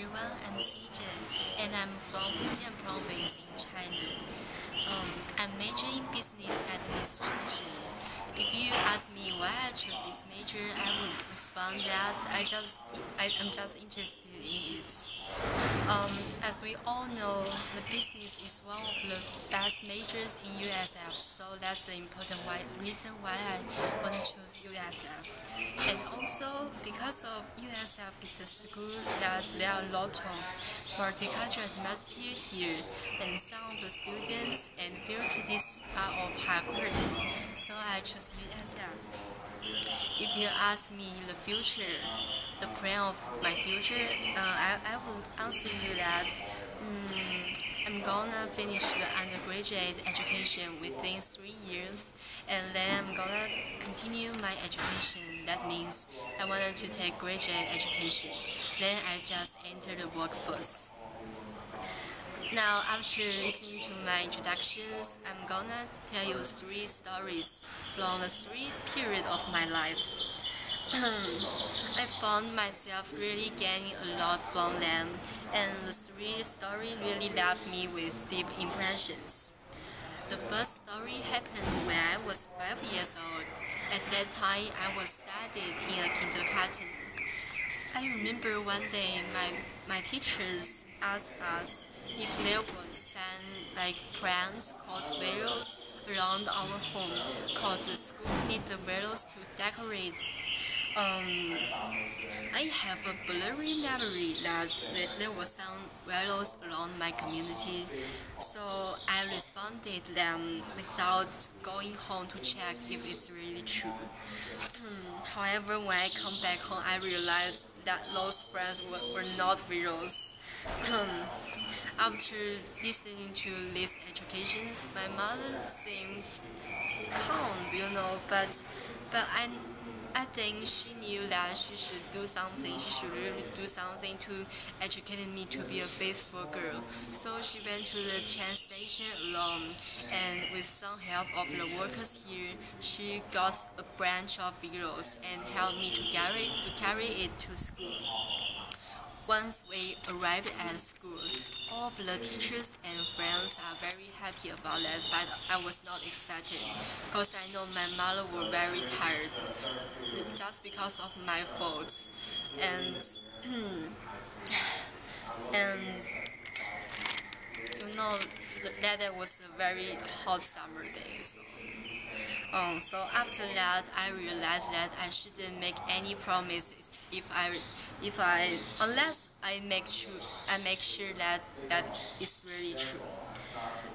everyone, I'm Sijie and I'm from Fujian province in China. I'm majoring in business administration. If you ask me why I chose this major, I would respond that I'm just interested in it. As we all know, the business is one of the best majors in USF, so that's the important reason why I want to choose USF. And also, because of USF is the school that there are a lot of multicultural atmosphere here, and some of the students and faculties are of high quality, so I choose USF. If you ask me the future, the plan of my future, I will answer you that I'm gonna finish the undergraduate education within 3 years, and then I'm gonna continue my education. That means I wanted to take graduate education. Then I just enter the workforce. Now, after listening to my introductions, I'm gonna tell you 3 stories from the 3 period of my life. I found myself really gaining a lot from them, and the 3 stories really left me with deep impressions. The first story happened when I was 5 years old. At that time, I was studying in a kindergarten. I remember one day my teachers asked us if there was some plants called willows around our home, cause the school need the willows to decorate. I have a blurry memory that there was some willows around my community, so I responded them without going home to check if it's really true. However, when I come back home, I realized that those plants were not willows. After listening to these educations, my mother seemed calm, but I think she knew that she should do something. She should really do something to educate me to be a faithful girl. So she went to the train station alone, and with some help of the workers here, she got a branch of willows and helped me to carry it to school. Once we arrived at school, all of the teachers and friends are very happy about that, but I was not excited because I know my mother was very tired just because of my fault. And and you know that was a very hot summer day. So after that, I realized that I shouldn't make any promises if I unless I make sure that is really true.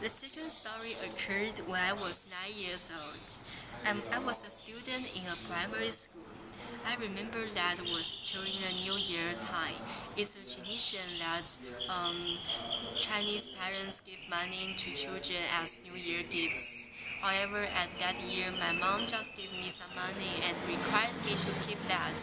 The second story occurred when I was 9 years old. I was a student in a primary school. I remember that was during the New Year time. It's a tradition that Chinese parents give money to children as New Year gifts. However, at that year, my mom just gave me some money and required me to keep that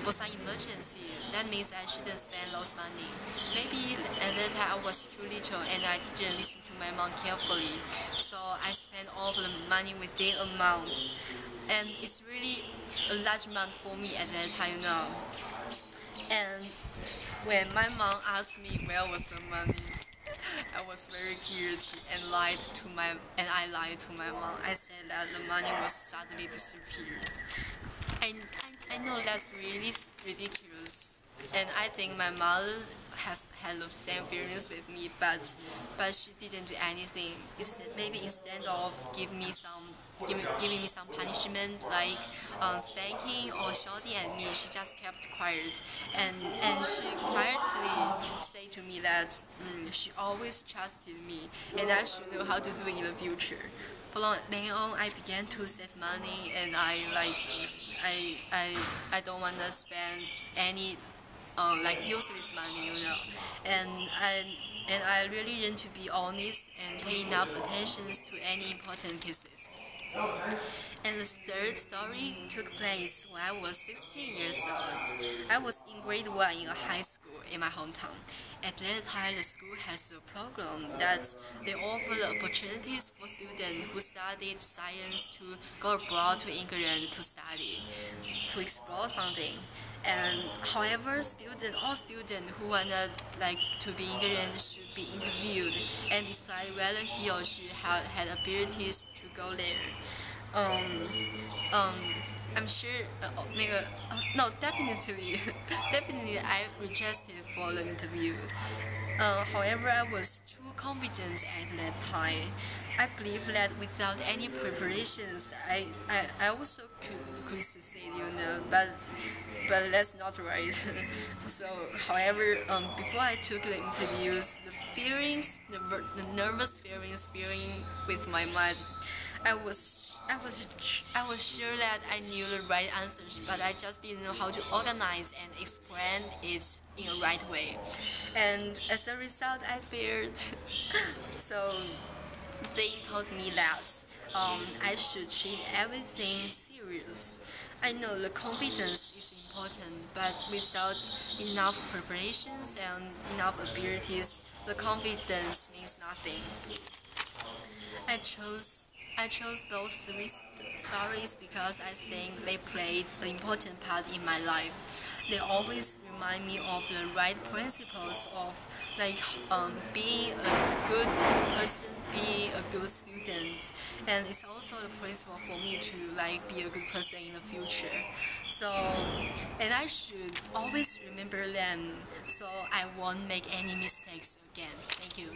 for some emergency. That means I shouldn't spend those money. Maybe at that time I was too little and I didn't listen to my mom carefully. So I spent all the money within a month. And it's really a large amount for me at that time, And when my mom asked me where was the money, I was very guilty and I lied to my mom. I said that the money was suddenly disappeared. I know that's really ridiculous, and I think my mother has had the same feelings with me, but she didn't do anything. Instead of giving me some punishment like spanking or shouting at me, she just kept quiet, and she quietly said to me that she always trusted me and I should know how to do it in the future. From then on, I began to save money, and I don't want to spend any useless money, and I really learned to be honest and pay enough attention to any important cases. And the third story took place when I was 16 years old. I was in grade 1 in a high school, in my hometown. At that time, the school has a program that they offer the opportunities for students who studied science to go abroad to England to study, to explore something. And however, all students who wanna to be England should be interviewed and decide whether he or she had abilities to go there. Um, um, I'm sure, no, definitely, definitely I rejected for the interview. However, I was too confident at that time. I believe that without any preparations, I also could succeed, but that's not right. So, however, before I took the interviews, the nervous feelings, with my mind, I was sure that I knew the right answers, but I just didn't know how to organize and explain it in a right way. And as a result, I failed. So they told me that I should treat everything serious. I know the confidence is important, but without enough preparations and enough abilities, the confidence means nothing. I chose those three stories because I think they played an important part in my life. They always remind me of the right principles of being a good person, being a good student, and it's also the principle for me to be a good person in the future. So, and I should always remember them so I won't make any mistakes again. Thank you.